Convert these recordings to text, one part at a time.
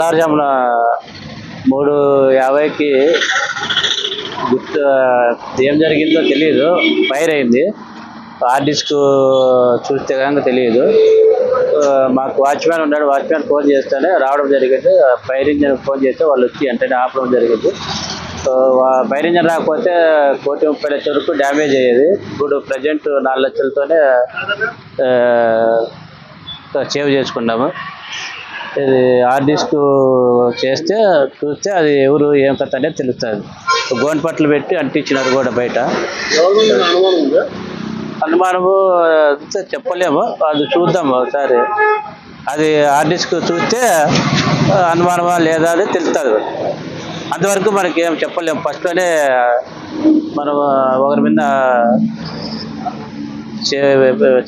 తెల్లారుజామున 3:50కి గుర్తు ఏం జరిగిందో తెలియదు. ఫైర్ అయింది. హార్డ్ డిస్క్ చూస్తే కనుక తెలియదు. మాకు వాచ్మ్యాన్ ఉన్నాడు. వాచ్మ్యాన్ ఫోన్ చేస్తేనే రావడం జరిగింది. ఫైర్ ఇంజన్ ఫోన్ చేస్తే వాళ్ళు వచ్చి వెంటనే ఆపడం జరిగింది. ఫైర్ ఇంజన్ రాకపోతే 1,30,00,000 వరకు డ్యామేజ్ అయ్యేది. ఇప్పుడు ప్రజెంట్ 4 లక్షలతోనే సేవ్ చేసుకున్నాము. ఇది హార్డ్ డిస్క్ చూస్తే అది ఎవరు ఏం కథ అనేది తెలుస్తుంది. గోనెపట్లు పెట్టి అంటించినారు కూడా బయట. అనుమానము చెప్పలేము, అది చూద్దాము ఒకసారి. అది హార్డ్ డిస్క్ చూస్తే అనుమానమా లేదా అని తెలుస్తుంది. అంతవరకు మనకి ఏం చెప్పలేము. ఫస్ట్లోనే మనం ఒకరి మీద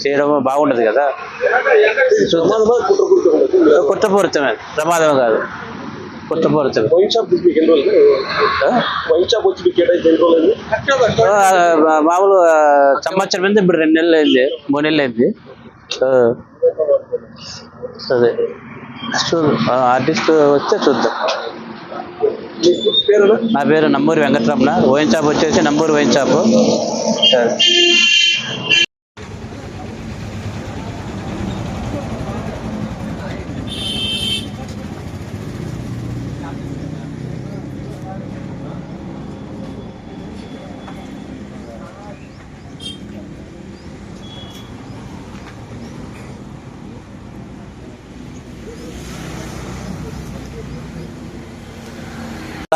చేయడం బాగుండదు కదా. కుట్రపూరితమే, ప్రమాదం కాదు, కుట్రపూరితమే. మామూలు సంవత్సరం మీద ఇప్పుడు 2 నెలలు అయింది, 3 నెలలు అయింది. అదే ఆర్టిస్ట్ వస్తే చూద్దాం. నా పేరు నంబూరి వెంకటరమణ. వైన్ షాప్ వచ్చేసి నంబూరి వైన్ షాపు.